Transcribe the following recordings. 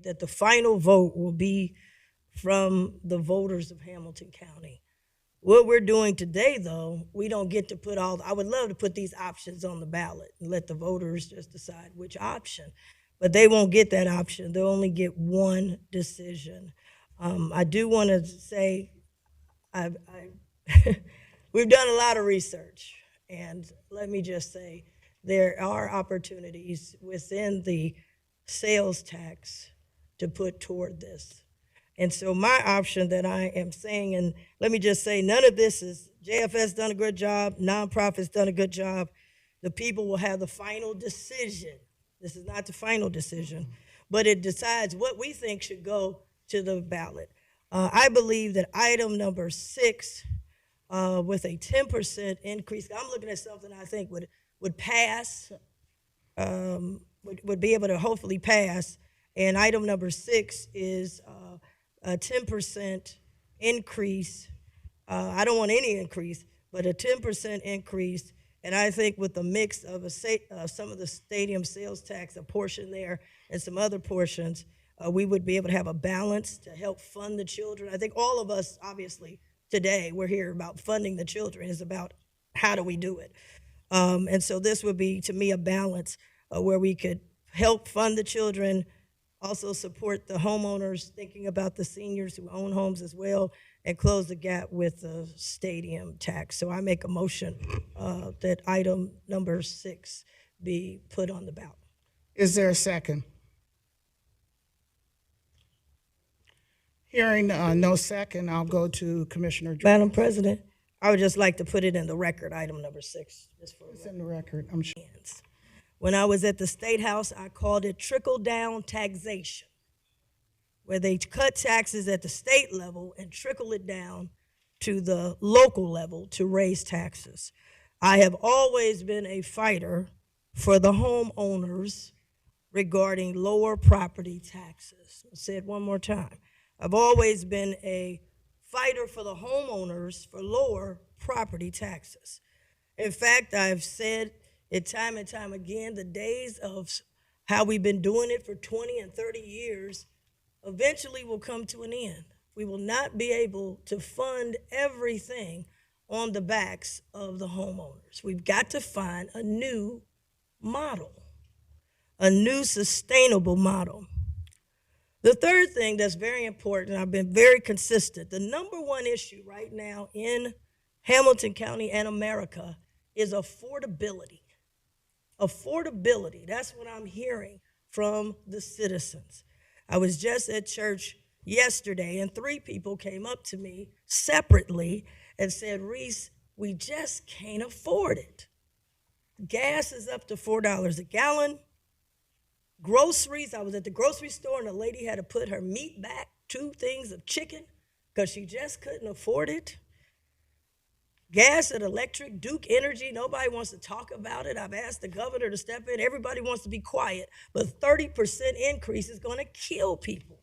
that the final vote will be from the voters of Hamilton County. What we're doing today, though, we don't get to put all, I would love to put these options on the ballot and let the voters just decide which option, but they won't get that option. They'll only get one decision. I do want to say, we've done a lot of research, and let me just say, there are opportunities within the sales tax to put toward this. And so my option that I am saying, and let me just say, none of this is, JFS done a good job, nonprofits done a good job. The people will have the final decision. This is not the final decision, but it decides what we think should go to the ballot. I believe that item number 6, with a 10% increase, I'm looking at something I think would pass, would be able to hopefully pass. And item number 6 is a 10% increase. I don't want any increase, but a 10% increase. And I think with the mix of some of the stadium sales tax, a portion there, and some other portions, we would be able to have a balance to help fund the children. I think all of us, obviously, today, we're here about funding the children. It's about how do we do it. And so this would be, to me, a balance where we could help fund the children, also support the homeowners, thinking about the seniors who own homes as well, and close the gap with the stadium tax. So I make a motion that item number 6 be put on the ballot. Is there a second? Hearing no second, I'll go to Commissioner Jones. Madam President, I would just like to put it in the record, item number 6. Just for It's in the record, I'm sure. When I was at the State House, I called it trickle-down taxation, where they cut taxes at the state level and trickle it down to the local level to raise taxes. I have always been a fighter for the homeowners regarding lower property taxes. I'll say it one more time. I've always been a fighter for the homeowners for lower property taxes. In fact, I've said it time and time again, the days of how we've been doing it for 20 and 30 years eventually will come to an end. We will not be able to fund everything on the backs of the homeowners. We've got to find a new model, a new sustainable model. The third thing that's very important, I've been very consistent, the number one issue right now in Hamilton County and America is affordability. Affordability, that's what I'm hearing from the citizens. I was just at church yesterday, and 3 people came up to me separately and said, Reece, we just can't afford it. Gas is up to $4 a gallon. Groceries, I was at the grocery store, and a lady had to put her meat back, 2 things of chicken, because she just couldn't afford it. Gas and electric, Duke Energy, nobody wants to talk about it. I've asked the governor to step in. Everybody wants to be quiet, but 30% increase is going to kill people.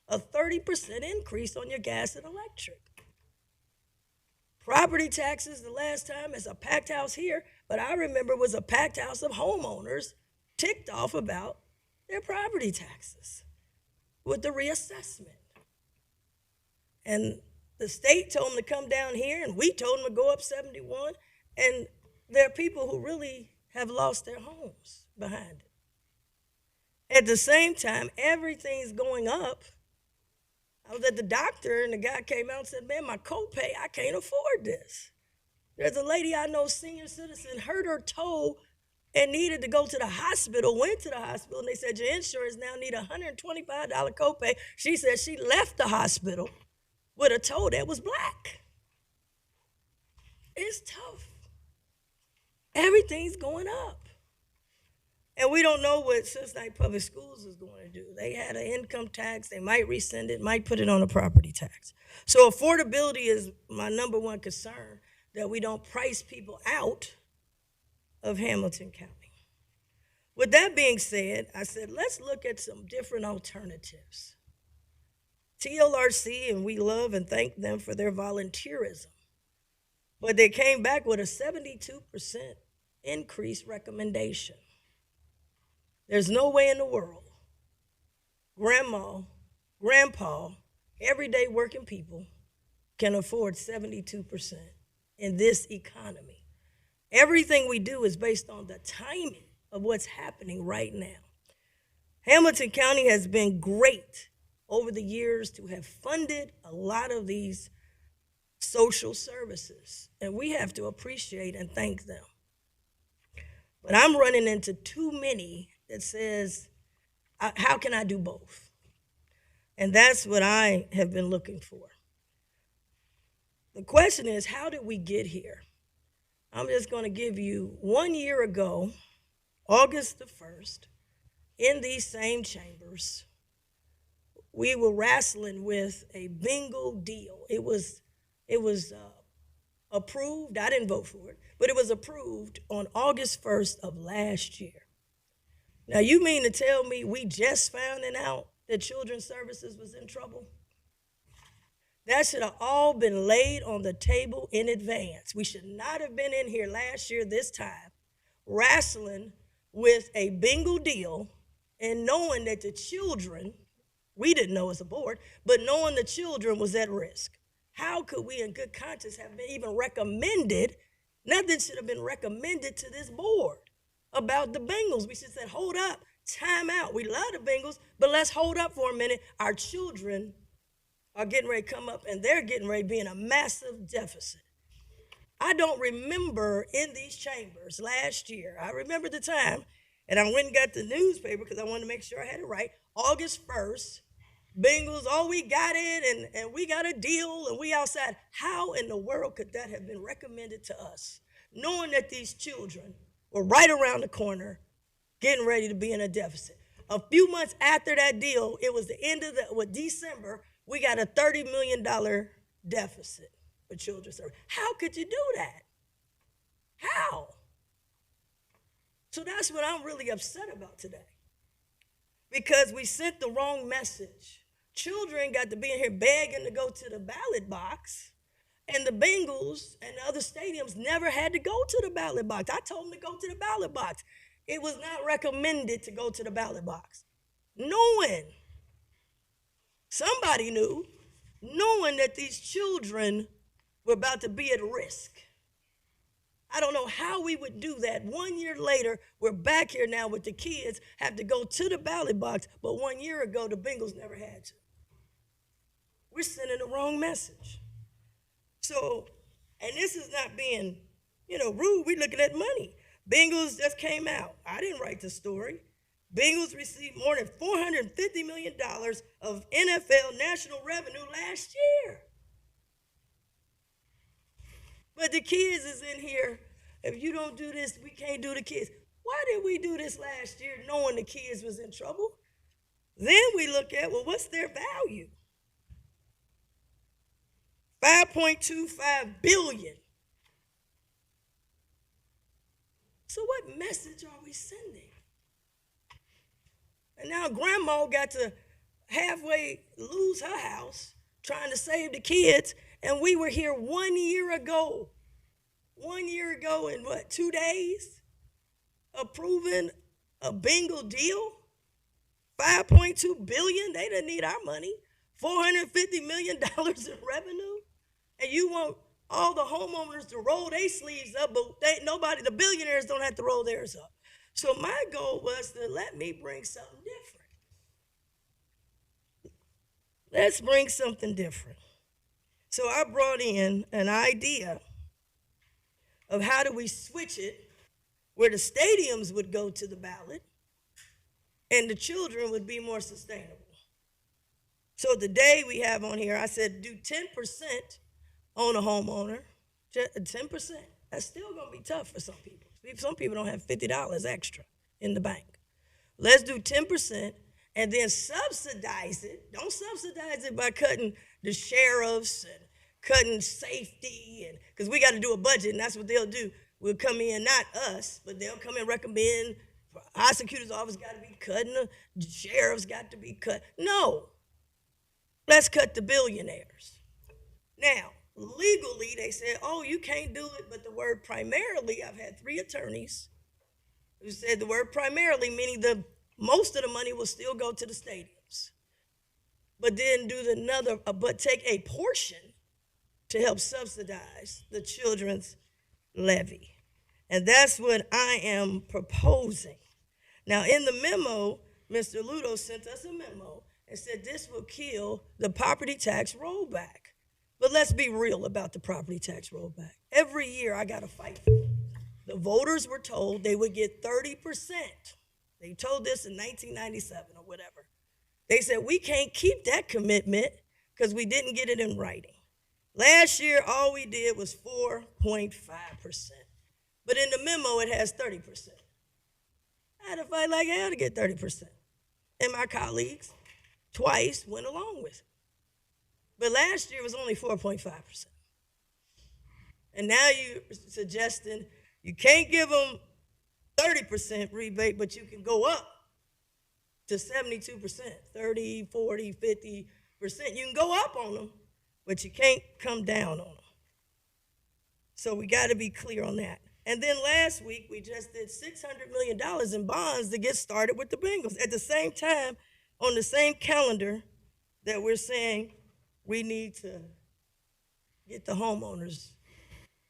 A 30% increase on your gas and electric. Property taxes, the last time, is a packed house here, but I remember it was a packed house of homeowners ticked off about their property taxes with the reassessment. And the state told them to come down here, and we told them to go up 71, and there are people who really have lost their homes behind it. At the same time, everything's going up. I was at the doctor, and the guy came out and said, man, my copay, I can't afford this. There's a lady I know, senior citizen, hurt her toe and needed to go to the hospital, went to the hospital, and they said, your insurance now need a $125 copay. She said she left the hospital with a toe that was black. It's tough. Everything's going up. And we don't know what Cincinnati Public Schools is going to do. They had an income tax. They might rescind it, might put it on a property tax. So affordability is my number one concern, that we don't price people out of Hamilton County. With that being said, I said, let's look at some different alternatives. TLRC, and we love and thank them for their volunteerism, but they came back with a 72% increase recommendation. There's no way in the world grandma, grandpa, everyday working people can afford 72% in this economy. Everything we do is based on the timing of what's happening right now. Hamilton County has been great over the years to have funded a lot of these social services, and we have to appreciate and thank them. But I'm running into too many that says, how can I do both? And that's what I have been looking for. The question is, how did we get here? I'm just going to give you 1 year ago, August the 1st, in these same chambers, we were wrestling with a bingo deal. It was approved. I didn't vote for it, but it was approved on August 1st of last year. Now, you mean to tell me we just found out that Children's Services was in trouble? That should have all been laid on the table in advance. We should not have been in here last year this time wrestling with a bingo deal and knowing that the children, we didn't know as a board, but knowing the children was at risk. How could we in good conscience have been even recommended? Nothing should have been recommended to this board about the Bengals. We should have said, hold up, time out. We love the Bengals, but let's hold up for a minute. Our children are getting ready to come up, and they're getting ready to be in a massive deficit. I don't remember in these chambers last year. I remember the time, and I went and got the newspaper because I wanted to make sure I had it right. August 1st, Bengals, oh, we got it, and we got a deal, and we outside. How in the world could that have been recommended to us, knowing that these children were right around the corner getting ready to be in a deficit? A few months after that deal, it was the end of December, we got a $30 million deficit for children's service. How could you do that? How? So that's what I'm really upset about today, because we sent the wrong message. Children got to be in here begging to go to the ballot box, and the Bengals and the other stadiums never had to go to the ballot box. I told them to go to the ballot box. It was not recommended to go to the ballot box. Knowing, somebody knew, knowing that these children were about to be at risk. I don't know how we would do that. 1 year later, we're back here now with the kids have to go to the ballot box, but 1 year ago, the Bengals never had to. We're sending the wrong message. So, and this is not being, rude. We're looking at money. Bengals just came out. I didn't write the story. Bengals received more than $450 million of NFL national revenue last year. But the kids is in here. If you don't do this, we can't do the kids. Why did we do this last year knowing the kids was in trouble? Then we look at, well, what's their value? $5.25 billion. So what message are we sending? And now grandma got to halfway lose her house trying to save the kids, and we were here 1 year ago. 1 year ago in 2 days? Approving a bingo deal? $5.2 billion? They didn't need our money. $450 million in revenue? And you want all the homeowners to roll their sleeves up, but the billionaires don't have to roll theirs up. So my goal was to let me bring something different. Let's bring something different. So I brought in an idea of how do we switch it where the stadiums would go to the ballot and the children would be more sustainable. So the day we have on here, I said do 10% on a homeowner, 10%. That's still going to be tough for some people. Some people don't have $50 extra in the bank. Let's do 10% and then subsidize it. Don't subsidize it by cutting the sheriffs and cutting safety, and because we got to do a budget, and that's what they'll do. We'll come in, not us, but they'll come in and recommend prosecutor's office got to be cut and the sheriff's got to be cut. No. Let's cut the billionaires. Now, legally, they said, oh, you can't do it, but the word primarily, I've had 3 attorneys who said the word primarily, meaning most of the money will still go to the stadiums. but then but take a portion to help subsidize the children's levy. And that's what I am proposing. Now, in the memo, Mr. Ludo sent us a memo and said this will kill the property tax rollback. But let's be real about the property tax rollback. Every year I got to fight for it. The voters were told they would get 30%. They told this in 1997 or whatever. They said, we can't keep that commitment because we didn't get it in writing. Last year, all we did was 4.5%. But in the memo, it has 30%. I had to fight like hell to get 30%. And my colleagues twice went along with it. But last year, it was only 4.5%. And now you're suggesting you can't give them 30% rebate, but you can go up to 72%, 30, 40, 50%. You can go up on them, but you can't come down on them. So we got to be clear on that. And then last week, we just did $600 million in bonds to get started with the Bengals. At the same time, on the same calendar that we're saying we need to get the homeowners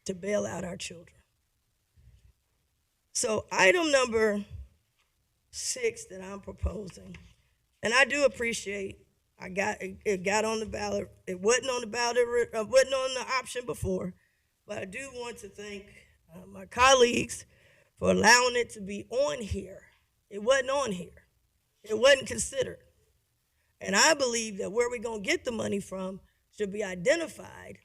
to bail out our children. So item number 6 that I'm proposing, and I do appreciate it got on the ballot. It wasn't on the ballot, wasn't on the option before, but I do want to thank my colleagues for allowing it to be on here. It wasn't on here. It wasn't considered. And I believe that where we're going to get the money from should be identified,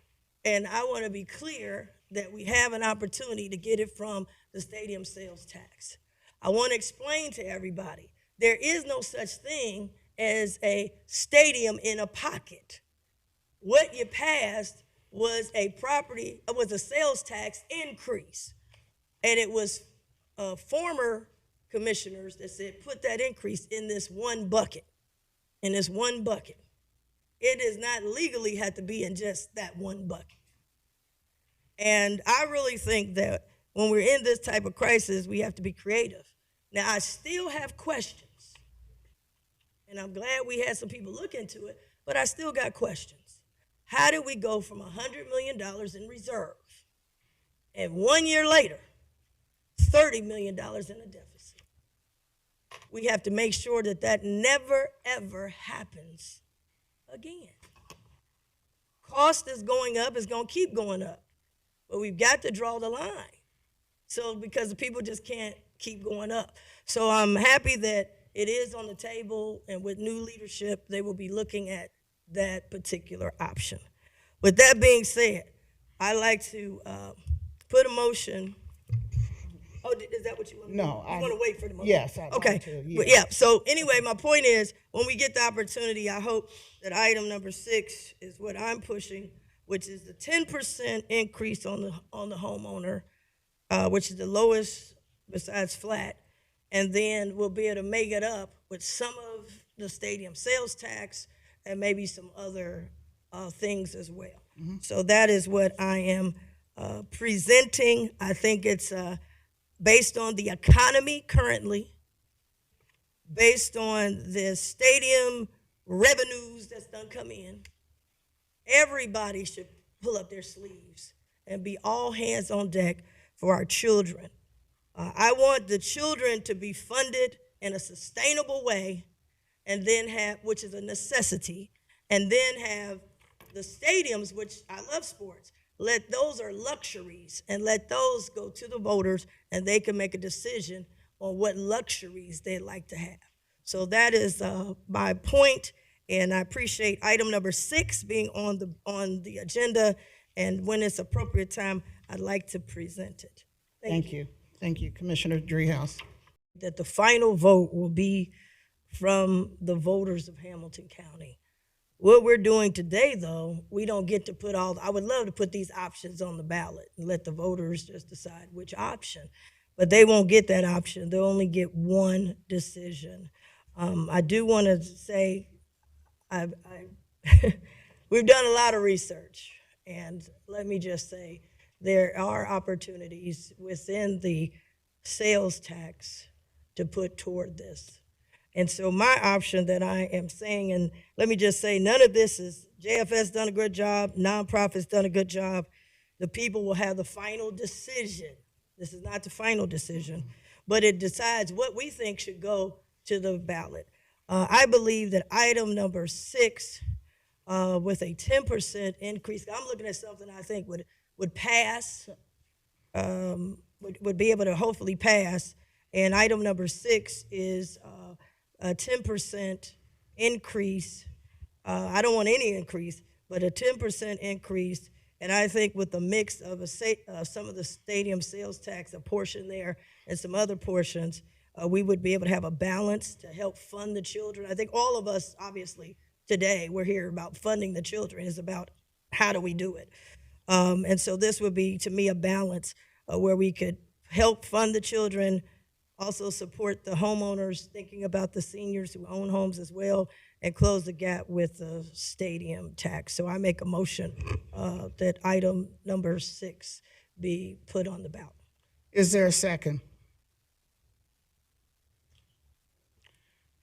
and I want to be clear that we have an opportunity to get it from the stadium sales tax. I want to explain to everybody, there is no such thing as a stadium in a pocket. What you passed was a sales tax increase. And it was former commissioners that said, put that increase in this one bucket, It does not legally have to be in just that one bucket. And I really think that when we're in this type of crisis, we have to be creative. Now, I still have questions, and I'm glad we had some people look into it, but I still got questions. How did we go from $100 million in reserve, and 1 year later, $30 million in a deficit? We have to make sure that that never, ever happens again. Cost is going up, it's going to keep going up. But we've got to draw the line. So because the people just can't keep going up. So I'm happy that it is on the table, and with new leadership, they will be looking at that particular option. With that being said, I'd like to put a motion. Oh, is that what you want to do? No. You want to wait for the motion? Yes, I'd okay. like to. Yes. But yeah, so anyway, my point is, when we get the opportunity, I hope that item number 6 is what I'm pushing, which is the 10% increase on the homeowner, which is the lowest besides flat, and then we'll be able to make it up with some of the stadium sales tax and maybe some other things as well. Mm-hmm. So that is what I am presenting. I think it's based on the economy currently, based on the stadium revenues that's done come in. Everybody should pull up their sleeves and be all hands on deck for our children. I want the children to be funded in a sustainable way, and then which is a necessity, and then have the stadiums, which I love sports, those are luxuries, and let those go to the voters, and they can make a decision on what luxuries they'd like to have. So that is my point. And I appreciate item number 6 being on the agenda, and when it's appropriate time, I'd like to present it. Thank you. Thank you, Commissioner Driehaus. That the final vote will be from the voters of Hamilton County. What we're doing today, though, we don't get to put I would love to put these options on the ballot and let the voters just decide which option, but they won't get that option. They'll only get one decision. I do want to say, we've done a lot of research, and let me just say there are opportunities within the sales tax to put toward this. And so my option that I am saying, and let me just say, none of this is, JFS done a good job, nonprofits done a good job. The people will have the final decision. This is not the final decision, but it decides what we think should go to the ballot. I believe that item number 6, with a 10% increase, I'm looking at something I think would pass, would be able to hopefully pass. And item number 6 is a 10% increase. I don't want any increase, but a 10% increase. And I think with the mix of some of the stadium sales tax, a portion there, and some other portions, we would be able to have a balance to help fund the children. I think all of us, obviously, today, we're here about funding the children. It's about how do we do it. And so this would be, to me, a balance where we could help fund the children, also support the homeowners, thinking about the seniors who own homes as well, and close the gap with the stadium tax. So I make a motion that item number 6 be put on the ballot. Is there a second?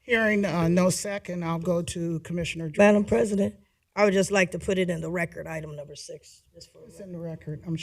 Hearing no second, I'll go to Commissioner Driehaus. Madam President, I would just like to put it in the record, item number 6. Just for It's in the record, I'm sure.